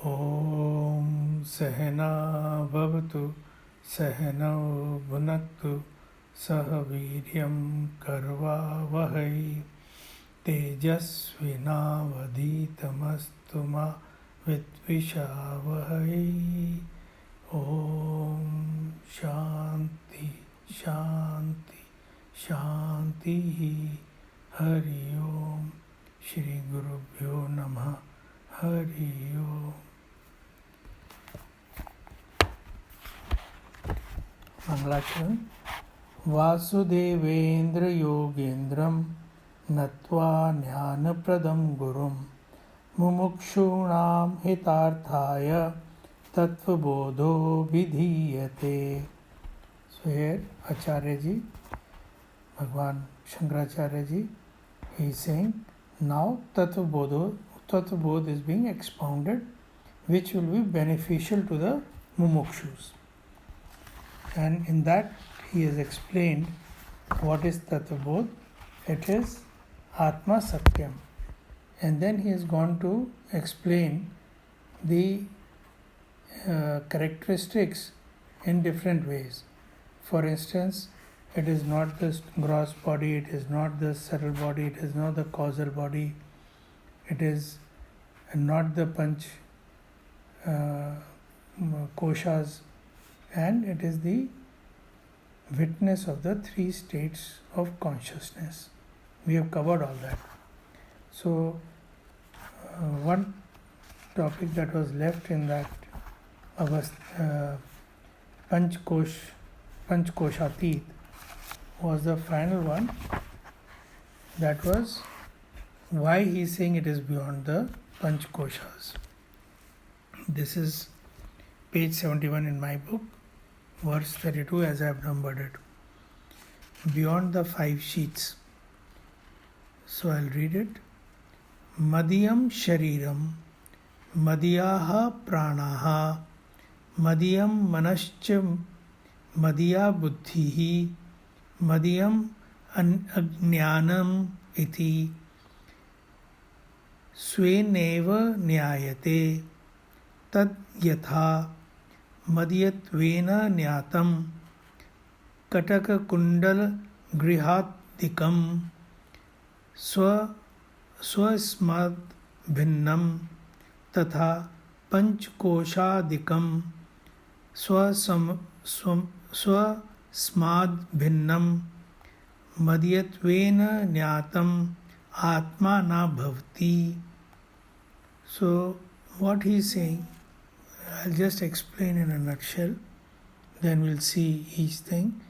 ॐ सहना भवतु सहनौ भुनक्तु सह वीर्यं कर्वावहै तेजस्विनावधीतमस्तु मा विद्विषावहै। ॐ शान्ति शान्ति शान्तिः। हरि ओम। श्री गुरुभ्यो नमः। हरि ओम। मंगलाचरण। वासुदेवेन्द्र योगेन्द्रं नत्वा ज्ञानप्रदं गुरुं मुमुक्षूणां हितार्थाय तत्वबोधो विधीयते। So here Acharya ji, Bhagwan Shankaracharya ji, he is saying now Tattvabodh is being expounded, which will be beneficial to the mumukshus. And in that he has explained what is Tattvabodh. It is Atma Satyam. And then he has gone to explain the characteristics in different ways. For instance, it is not this gross body, it is not the subtle body, it is not the causal body, it is not the panch koshas, and it is the witness of the three states of consciousness. We have covered all that. So, one topic that was left in that Panchkoshatit was the final one. That was why he is saying it is beyond the Panchkoshas. This is page 71 in my book, verse 32 as I have numbered it. Beyond the 5 sheets. So I'll read it. Madhyam Shariram, Madhyaha Pranaha, Madhyam Manascha, Madhya Buddhihi, Madhyam Ajnanam iti, Sveneva Nyayate, Tad Yatha, Madhyatvena Nyatam, Kataka Kundal Grihatikam, Swasmad Bhinnam, Tatha Panchkoshadikam, Swasmad Bhinnam, Madhyatvena Nyatam, Atma na bhavati. So, what he is saying, I'll just explain in a nutshell, then we'll see each thing.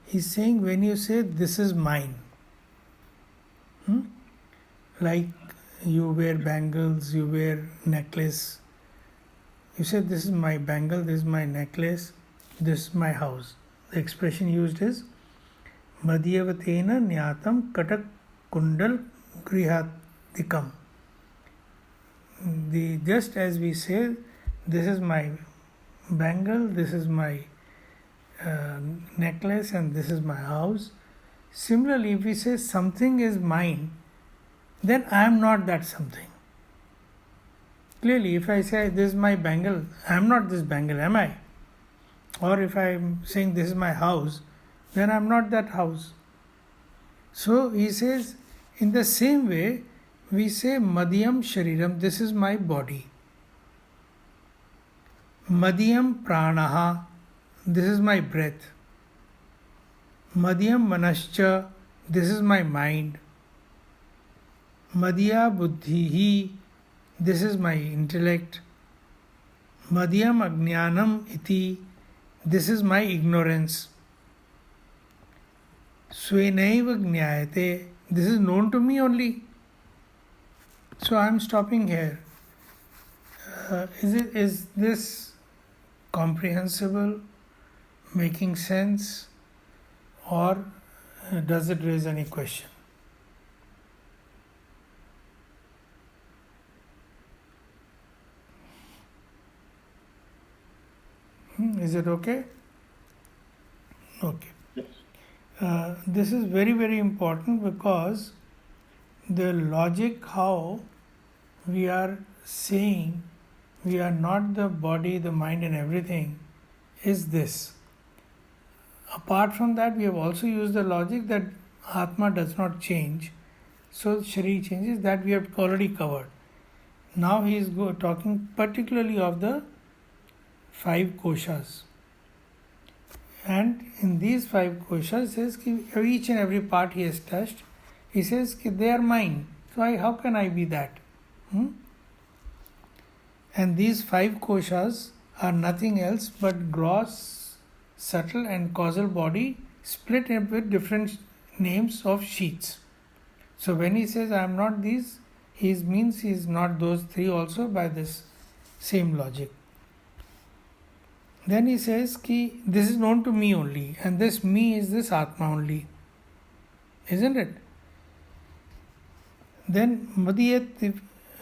He's saying when you say this is mine, like you wear bangles, you wear necklace, you say this is my bangle, this is my necklace, this is my house. The expression used is Madhyavatena Nyatam Katak Kundal Grihatikam. Just as we say, this is my bangle, this is my necklace, and this is my house. Similarly, if we say something is mine, then I am not that something. Clearly, if I say this is my bangle, I am not this bangle, am I? Or if I am saying this is my house, then I am not that house. So he says, in the same way, we say Madhyam Shariram, this is my body. Madhyam Pranaha, this is my breath. Madhyam Manascha, this is my mind. Madhya Buddhihi, this is my intellect. Madhyam Ajnanam iti, this is my ignorance. Svenaiva Jnayate, this is known to me only. So I am stopping here. Is this comprehensible, making sense, or does it raise any question? Is it okay? Okay. Yes. This is very, very important because the logic how we are saying we are not the body, the mind and everything, is this. Apart from that, we have also used the logic that Atma does not change, so Sharir changes, that we have already covered. Now he is talking particularly of the 5 koshas. And in these 5 koshas, he says each and every part he has touched, he says they are mine. So how can I be that? And these 5 koshas are nothing else but gross, subtle and causal body split up with different names of sheets. So when he says I am not these, he means he is not those 3 also by this same logic. Then he says ki this is known to me only, and this me is this Atma only. Isn't it? Then Madiyat,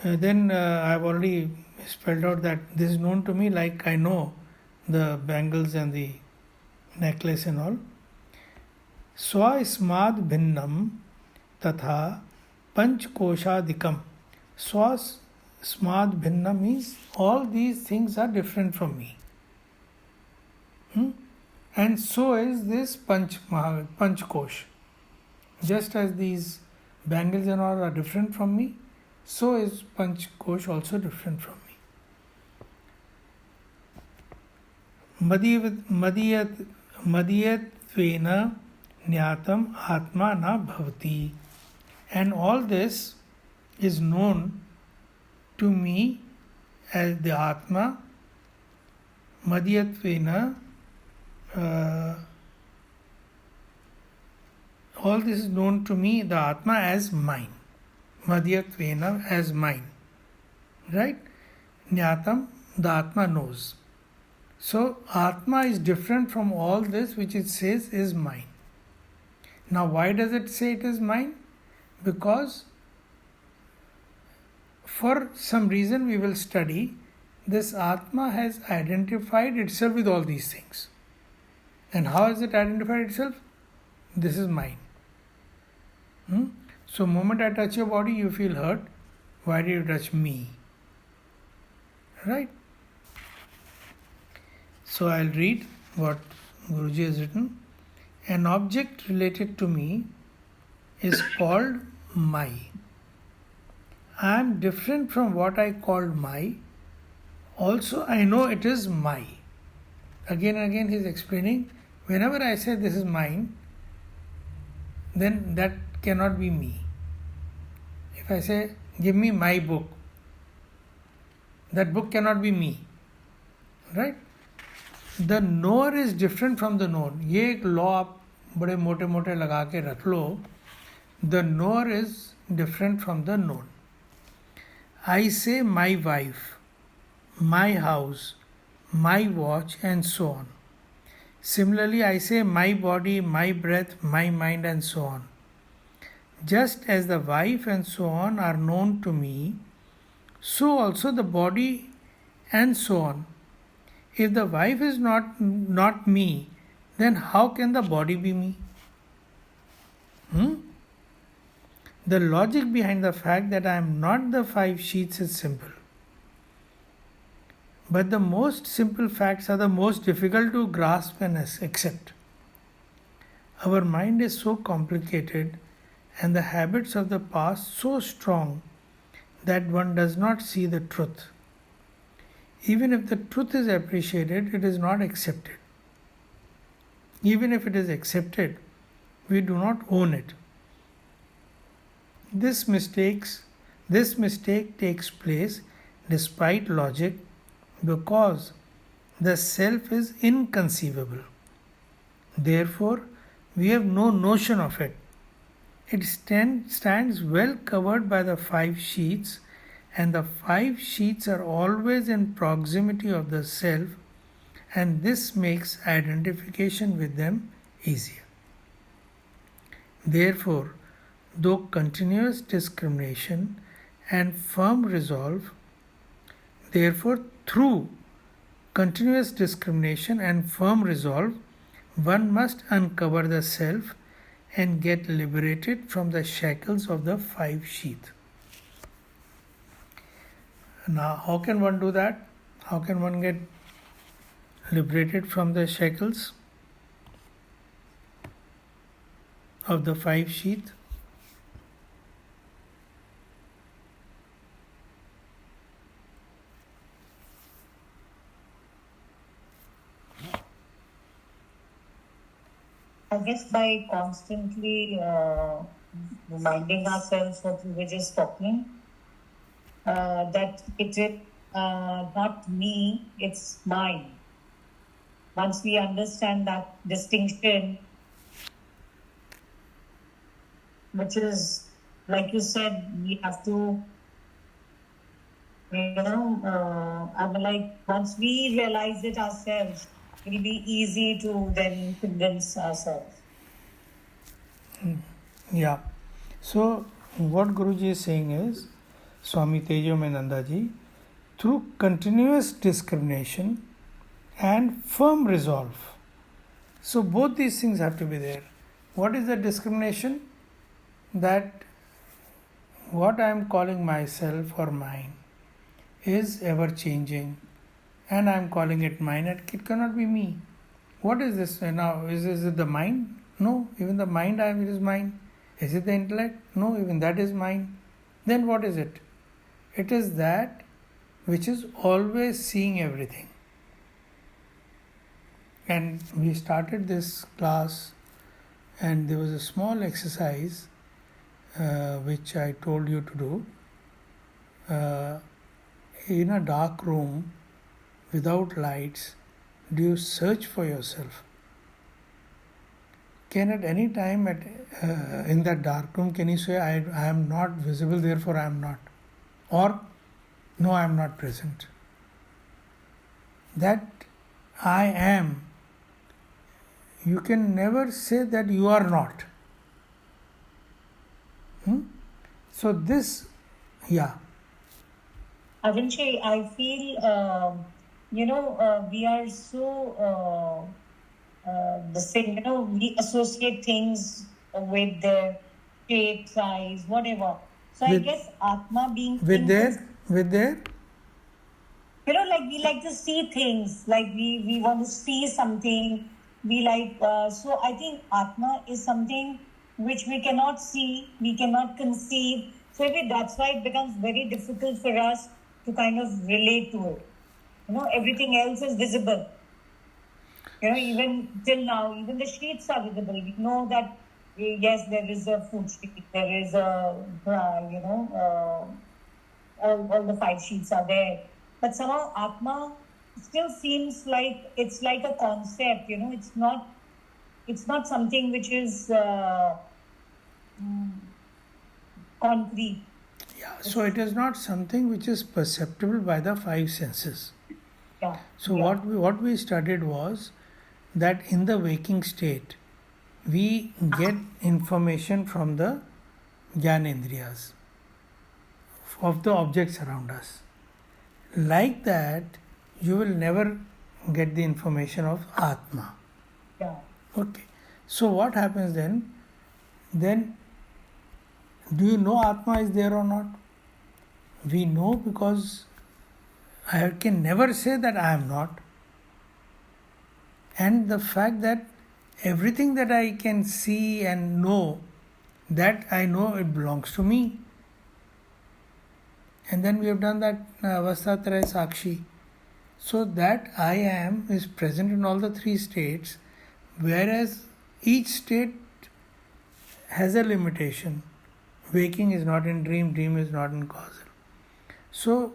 then I have already spelled out that this is known to me like I know the bangles and the necklace and all. Swa smad bhinnam tatha panch koshadikam. Swa smad bhinnam means all these things are different from me. And so is this panch kosh. Just as these bangles and all are different from me, so is panch kosh also different from me. Madiyatvena Nyatam Atma na bhavati. And all this is known to me as the Atma. Madiyatvena, all this is known to me, the Atma, as mine. Madhyatvena, as mine. Right? Nyatam, the Atma knows. So, Atma is different from all this which it says is mine. Now, why does it say it is mine? Because for some reason we will study, this Atma has identified itself with all these things. And how has it identified itself? This is mine. So, moment I touch your body, you feel hurt. Why do you touch me? Right? So, I'll read what Guruji has written. An object related to me is called my. I am different from what I called my. Also, I know it is my. Again and again, he is explaining, whenever I say this is mine, then that cannot be me. If I say, give me my book, that book cannot be me. Right? The knower is different from the known. ये एक law आप बड़े मोटे मोटे लगा के रख लो. The knower is different from the known. I say my wife, my house, my watch, and so on. Similarly, I say my body, my breath, my mind, and so on. Just as the wife and so on are known to me, so also the body and so on. If the wife is not me, then how can the body be me? The logic behind the fact that I am not the 5 sheets is simple. But the most simple facts are the most difficult to grasp and accept. Our mind is so complicated and the habits of the past so strong that one does not see the truth. Even if the truth is appreciated, it is not accepted. Even if it is accepted, we do not own it. This mistake takes place despite logic because the self is inconceivable. Therefore, we have no notion of it. It stands well covered by the 5 sheets, and the 5 sheets are always in proximity of the self, and this makes identification with them easier. Therefore, though continuous discrimination and firm resolve, through continuous discrimination and firm resolve, one must uncover the self and get liberated from the shackles of the 5 sheath. Now, how can one do that? How can one get liberated from the shackles of the 5 sheath? I guess by constantly reminding ourselves what we were just talking, that it is not me, it's mine. Once we understand that distinction, which is, like you said, we have to, once we realize it ourselves, it'll be easy to then convince ourselves. Yeah. So, what Guruji is saying is, Swami Tejomananda ji, through continuous discrimination and firm resolve. So, both these things have to be there. What is the discrimination? That what I am calling myself or mine is ever changing, and I am calling it mine, and it cannot be me. What is this now? Is it the mind? No, even the mind I am, it is mine. Is it the intellect? No, even that is mine. Then what is it? It is that which is always seeing everything. And we started this class, and there was a small exercise which I told you to do. In a dark room without lights, do you search for yourself? Can at any time in that dark room, can you say, I am not visible, therefore I am not? Or, no, I am not present. That I am, you can never say that you are not. So this, yeah. Avinshi, I feel, we are so the same, we associate things with their shape, size, whatever. So I guess Atma being... With their... we like to see things, like we want to see something. We like, so I think Atma is something which we cannot see, we cannot conceive. So maybe that's why it becomes very difficult for us to kind of relate to it. Everything else is visible. Even till now, even the sheets are visible. We know that, yes, there is a food sheet, there is a, all the 5 sheets are there. But somehow Atma still seems like it's like a concept, it's not something which is concrete. Yeah, so it is not something which is perceptible by the 5 senses. Yeah. So what we studied was that in the waking state, we get information from the Jnanendriyas, of the objects around us. Like that, you will never get the information of Atma. Yeah. Okay. So what happens then? Then, do you know Atma is there or not? We know because I can never say that I am not. And the fact that everything that I can see and know, that I know it belongs to me. And then we have done that Avastatraya Sakshi. So that I am is present in all the 3 states, whereas each state has a limitation. Waking is not in dream, dream is not in causal. So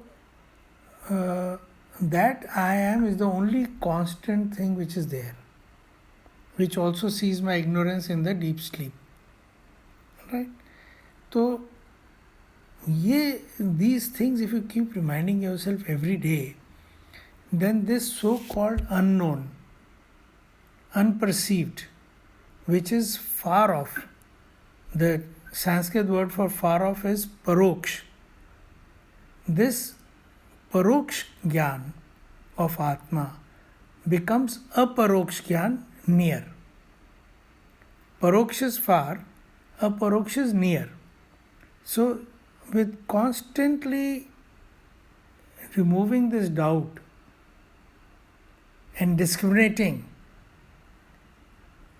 that I am is the only constant thing which is there, which also sees my ignorance in the deep sleep. Right? So, these things, if you keep reminding yourself every day, then this so-called unknown, unperceived, which is far off, the Sanskrit word for far off is paroksh. This paroksh jnana of Atma becomes aparoksh jnana, near. Paroksh is far, aparoksh is near. So, with constantly removing this doubt and discriminating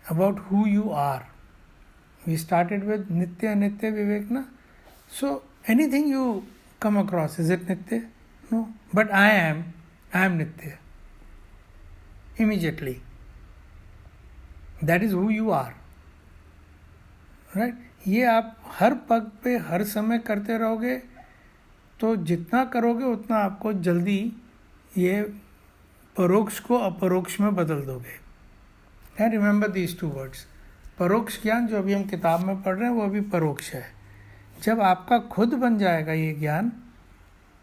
about who you are. We started with Nitya Nitya Vivek, na? So anything you come across, is it Nitya? No. But I am Nitya. Immediately. That is who you are. Right? ये आप हर पग पे हर समय करते रहोगे तो जितना करोगे उतना आपको जल्दी ये परोक्ष को अपरोक्ष में बदल दोगे. And remember these two words. परोक्ष ज्ञान जो अभी हम किताब में पढ़ रहे हैं वो अभी परोक्ष है. जब आपका खुद बन जाएगा ये ज्ञान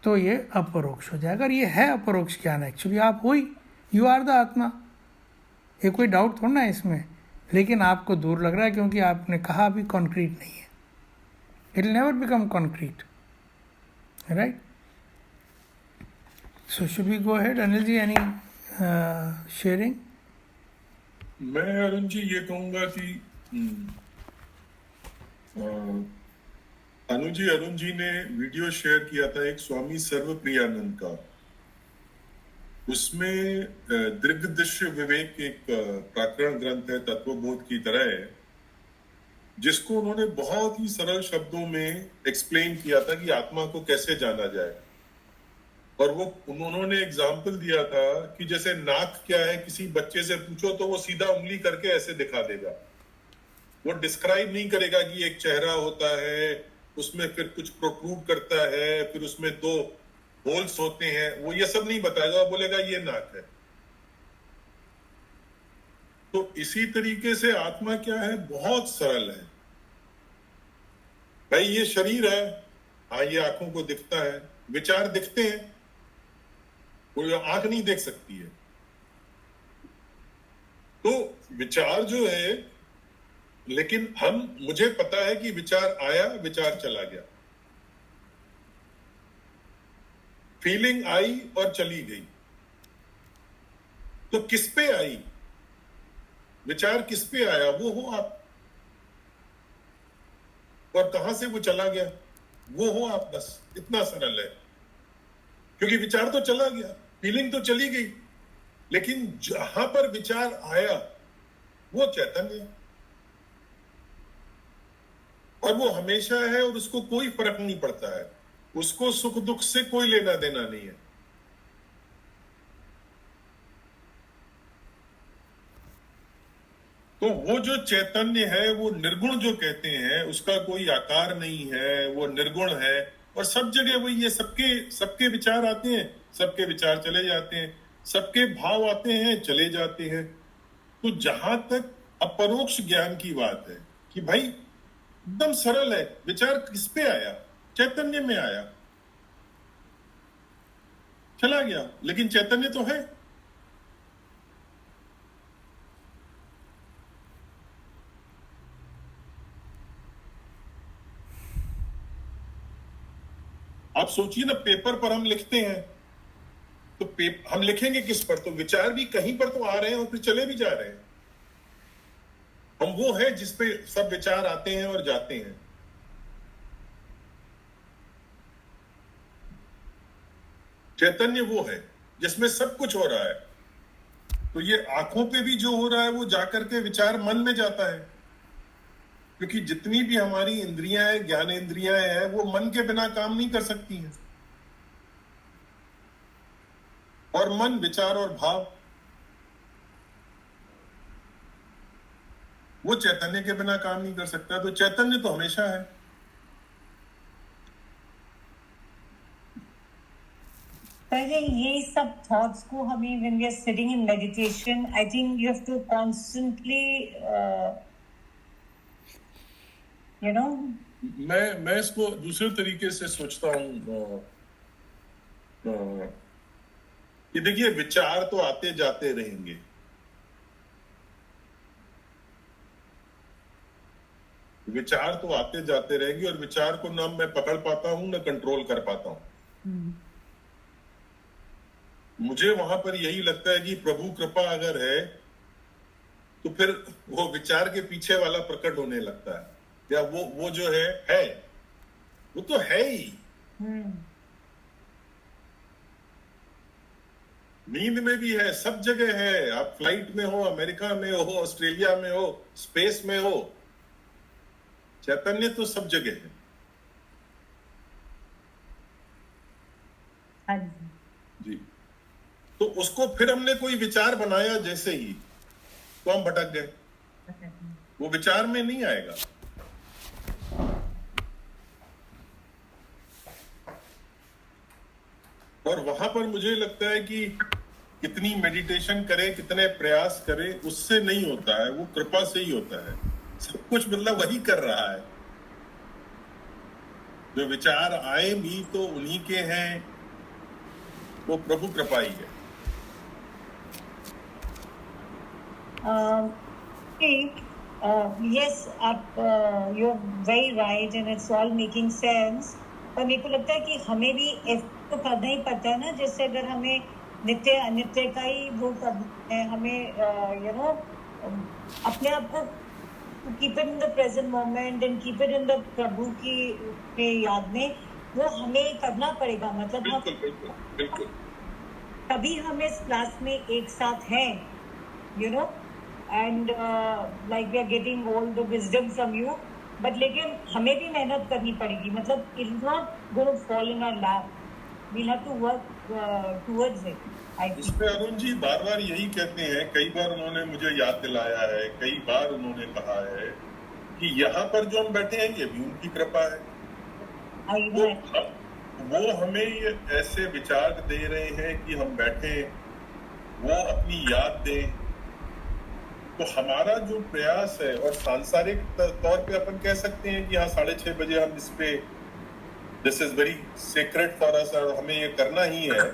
तो ये अपरोक्ष हो जाएगा. और ये है अपरोक्ष ज्ञान. एक्चुअली आप हो ही, यू आर द आत्मा. ये कोई डाउट थोड़ा ना है इसमें. लेकिन आपको दूर लग रहा है क्योंकि आपने कहा अभी कॉन्क्रीट नहीं है. It will never become concrete. Right. So should we go ahead? Anil ji, any sharing? मैं अरुण जी ये कहूंगा कि अरुण जी ने वीडियो शेयर किया था एक स्वामी सर्वप्रियानंद का. उसमें दृग्दृश्य विवेक एक प्राकरण ग्रंथ है, तत्वबोध की तरह है, जिसको उन्होंने बहुत ही सरल शब्दों में एक्सप्लेन किया था कि आत्मा को कैसे जाना जाए. और वो उन्होंने एग्जाम्पल दिया था कि जैसे नाक क्या है, किसी बच्चे से पूछो तो वो सीधा उंगली करके ऐसे दिखा देगा. वो डिस्क्राइब नहीं करेगा कि एक चेहरा होता है, उसमें फिर कुछ प्रोट्रूड करता है, फिर उसमें 2 होल्स होते हैं. वो ये सब नहीं बताएगा. वो बोलेगा ये नाक है. तो इसी तरीके से आत्मा क्या है, बहुत सरल है. भाई ये शरीर है, हाँ ये आंखों को दिखता है, विचार दिखते हैं, कोई आंख नहीं देख सकती है. तो विचार जो है, लेकिन मुझे पता है कि विचार आया, विचार चला गया, फीलिंग आई और चली गई. तो किस पे आई विचार, किस पे आया, वो हो आप. और कहां से वो चला गया, वो हो आप. बस इतना सरल है. क्योंकि विचार तो चला गया, फीलिंग तो चली गई, लेकिन जहां पर विचार आया वो चैतन्य है. और वो हमेशा है और उसको कोई फर्क नहीं पड़ता है. उसको सुख दुख से कोई लेना देना नहीं है. तो वो जो चैतन्य है, वो निर्गुण जो कहते हैं, उसका कोई आकार नहीं है, वो निर्गुण है. और सब जगह वही ये सबके विचार आते हैं, सबके विचार चले जाते हैं, सबके भाव आते हैं, चले जाते हैं. तो जहां तक अपरोक्ष ज्ञान की बात है कि भाई एकदम सरल है. विचार किस पे आया, चैतन्य में आया, चला गया, लेकिन चैतन्य तो है. आप सोचिए ना, पेपर पर हम लिखते हैं तो हम लिखेंगे किस पर, तो विचार भी कहीं पर तो आ रहे हैं और फिर चले भी जा रहे हैं. हम वो है जिस पे सब विचार आते हैं और जाते हैं. चैतन्य वो है जिसमें सब कुछ हो रहा है. तो ये आंखों पे भी जो हो रहा है वो जाकर के विचार मन में जाता है. क्योंकि जितनी भी हमारी इंद्रियां हैं, ज्ञानेंद्रियां हैं, वो मन के बिना काम नहीं कर सकती हैं. और मन, विचार और भाव, वो चैतन्य के बिना काम नहीं कर सकता. तो चैतन्य तो हमेशा है. ये सब थॉट्स को हमें when we are sitting in meditation, I think you have to constantly मैं इसको दूसरे तरीके से सोचता हूँ कि देखिए, विचार तो आते जाते रहेंगे. विचार तो आते जाते रहेंगे और विचार को ना मैं पकड़ पाता हूं, ना कंट्रोल कर पाता हूं. मुझे वहां पर यही लगता है कि प्रभु कृपा अगर है तो फिर वो विचार के पीछे वाला प्रकट होने लगता है. या वो जो है वो तो है ही. वो तो है नींद में भी है, सब जगह है। आप फ्लाइट में हो, अमेरिका में हो, ऑस्ट्रेलिया में हो, स्पेस में हो, चैतन्य तो सब जगह है। हाँ जी। जी। तो उसको फिर हमने कोई विचार बनाया जैसे ही, तो हम भटक गए। वो विचार में नहीं आएगा। और वहां पर मुझे लगता है कि कितनी मेडिटेशन करे, कितने प्रयास करे, उससे नहीं होता है, वो कृपा से ही होता है। सब कुछ मतलब वही कर रहा है। जो विचार आए भी तो उन्हीं के हैं, वो प्रभु कृपा ही है। Yes, you're very right and it's all making sense. पर मेरे को लगता है कि हमें भी ऐसा तो करना ही पड़ता है ना, जैसे अगर हमें नित्य अनित्य का ही वो करना है, हमें अपने आप को keep it in the present moment and keep it in the प्रभु की याद में, वो हमें करना पड़ेगा। मतलब हम बिल्कुल बिल्कुल बिल्कुल। तभी हम इस क्लास में एक साथ हैं, and like we are getting all the wisdom from you, but लेकिन हमें भी मेहनत करनी पड़ेगी। मतलब it's not going to fall in our lap, we'll have to work towards it, I think. इसमें अरुण जी बार बार यही कहते हैं, कई बार उन्होंने मुझे याद दिलाया है, कई बार उन्होंने कहा है कि यहाँ पर जो हम बैठे हैं ये भी उनकी कृपा है। तो वो हमें ऐसे विचार दे रहे हैं कि हम बैठे, वो अपनी याद दें। तो हमारा जो प्रयास है, और सांसारिक तौर पे अपन कह सकते हैं कि हाँ 6:30 बजे हम इस पे, this is very secret for us, और हमें ये करना ही है,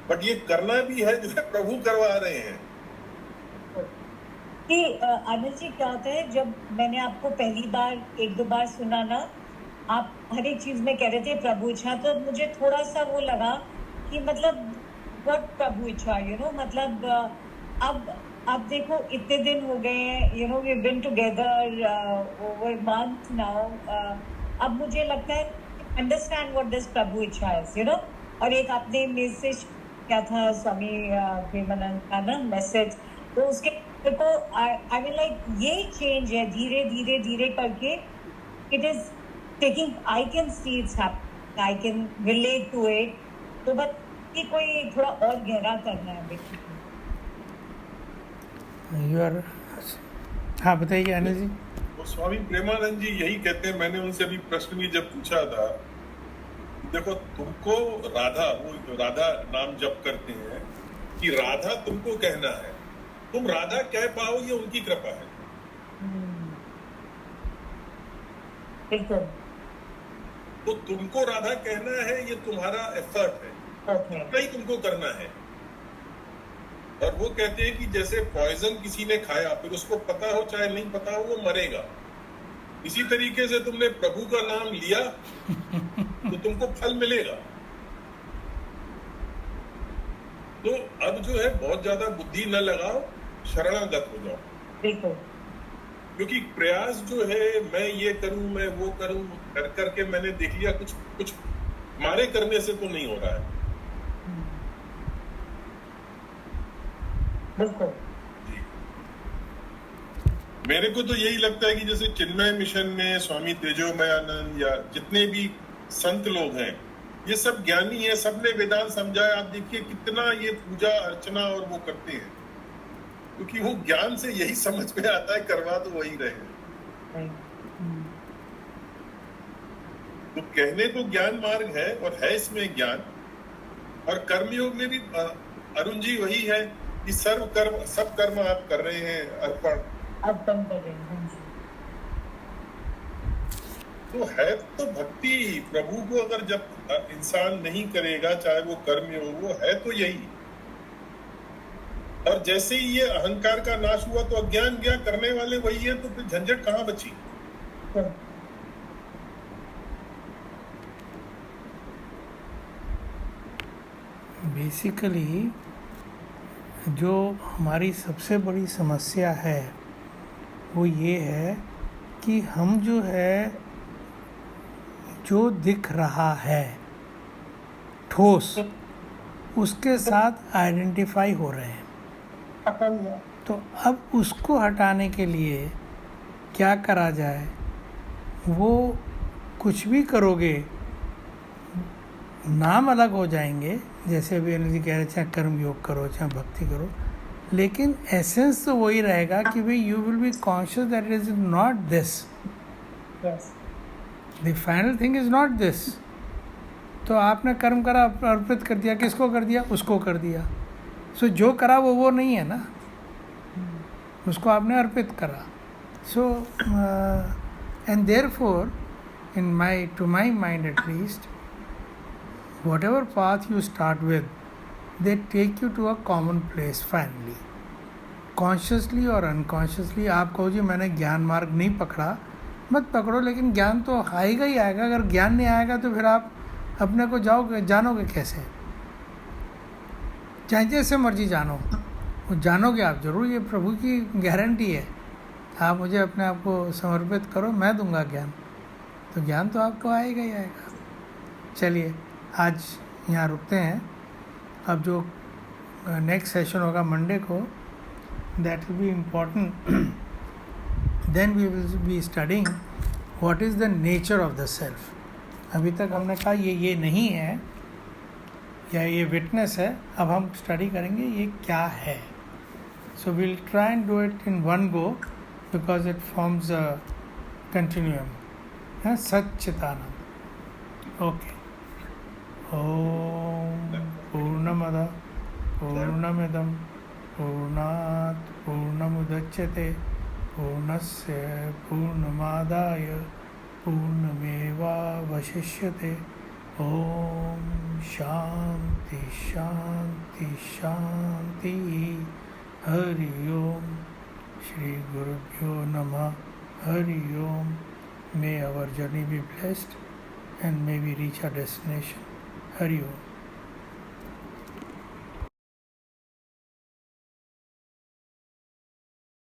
बट ये करना भी है जो है प्रभु करवा रहे हैं। कि आनंद जी क्या होता है, जब मैंने आपको पहली बार 1-2 बार सुना ना, आप हर एक चीज में कह रहे थे प्रभु इच्छा, तो मुझे थोड़ा सा वो लगा कि मतलब व्हाट प्रभु इच्छा, मतलब अब देखो इतने दिन हो गए हैं, we been together over month now. अब मुझे लगता है अंडरस्टैंड व्हाट दिस प्रभु इच्छा इज, और एक आपने मैसेज क्या था स्वामी प्रेमानंद का ना मैसेज, तो उसके देखो आई मीन लाइक ये चेंज है धीरे धीरे धीरे करके, it is taking, I can see it's happening, I can relate to it. तो बस कि कोई थोड़ा और गहरा करना है बेसिकली। हाँ बताइए आनंद जी। तो स्वामी प्रेमानंद जी यही कहते हैं, मैंने उनसे भी प्रश्न भी जब पूछा था, देखो तुमको राधा, वो राधा नाम जप करते हैं कि राधा तुमको कहना है, तुम राधा कह पाओ ये उनकी कृपा है। बिल्कुल। तो तुमको राधा कहना है, ये तुम्हारा एफर्ट है, इतना ही तुमको करना है। और वो कहते हैं कि जैसे पॉइजन किसी ने खाया, फिर उसको पता हो चाहे नहीं पता हो, वो मरेगा। इसी तरीके से तुमने प्रभु का नाम लिया तो तुमको फल मिलेगा। तो अब जो है बहुत ज्यादा बुद्धि न लगाओ, शरणागत हो जाओ। बिल्कुल। क्योंकि प्रयास जो है, मैं ये करूं, मैं वो करूं, कर करके मैंने देख लिया कुछ हमारे करने से तो नहीं हो रहा है। बिल्कुल। मेरे को तो यही लगता है कि जैसे चिन्मय मिशन में स्वामी तेजोमयानंद या जितने भी संत लोग हैं, ये सब ज्ञानी है, सबने वेदांत समझाया। आप देखिए कितना ये पूजा अर्चना और वो करते हैं, क्योंकि वो ज्ञान से यही समझ में आता है, करवा तो वही रहे हैं। तो कहने को ज्ञान मार्ग है और है इसमें ज्ञान, और कर्मयोग में भी अरुण जी वही है कि सर्व कर्म, सब कर्म आप कर रहे हैं अर्पण कर रहे हैं। तो है तो भक्ति। प्रभु को अगर जब इंसान नहीं करेगा, चाहे वो कर्म हो, वो है तो यही। और जैसे ही ये अहंकार का नाश हुआ तो अज्ञान गया, करने वाले वही है, तो फिर झंझट कहाँ बची। बेसिकली जो हमारी सबसे बड़ी समस्या है वो ये है कि हम जो है, जो दिख रहा है ठोस, उसके साथ आइडेंटिफाई हो रहे हैं। पकड़ लिया। तो अब उसको हटाने के लिए क्या करा जाए? वो कुछ भी करोगे नाम अलग हो जाएंगे, जैसे अभी अनिल जी कह रहे चाहे कर्म योग करो चाहे भक्ति करो, लेकिन एसेंस तो वही रहेगा कि भाई you will be conscious that is not this, Yes. The final thing is not this. तो आपने कर्म करा, अर्पित कर दिया, किसको कर दिया? उसको कर दिया। सो जो करा वो नहीं है ना, उसको आपने अर्पित करा। So and therefore to my mind at least, whatever path you start with, they take you to a common place finally. Consciously और unconsciously आप कहो जी मैंने ज्ञान मार्ग नहीं पकड़ा, मत पकड़ो, लेकिन ज्ञान तो आएगा ही आएगा। अगर ज्ञान नहीं आएगा तो फिर आप अपने को जानोगे कैसे? चाहे जैसे मर्जी जानो, वो जानोगे आप जरूर, ये प्रभु की गारंटी है। आप मुझे अपने आप को समर्पित करो, मैं दूंगा ज्ञान, तो ज्ञान तो आपको आएगा ही आएगा। चलिए आज यहाँ रुकते हैं। अब जो नेक्स्ट सेशन होगा मंडे को, that will be important. Then we will be studying what is the nature of the self. अभी तक हमने कहा ये नहीं है या ये विटनेस है, अब हम स्टडी करेंगे ये क्या है। So will try and do it in one go because it forms a continuum. सच्चिदानंद। ओके। ओम पूर्णमद पूर्णमिदं पूर्णात् पूर्णमुदच्यते पूर्णस्य पूर्णमादाय पूर्णमेवावशिष्यते। ओम शांति शांति शांति। हरि ओम। श्री गुरुभ्यो नमः। हरि ओम। May our journey be blessed and may we reach our destination. Hari Om.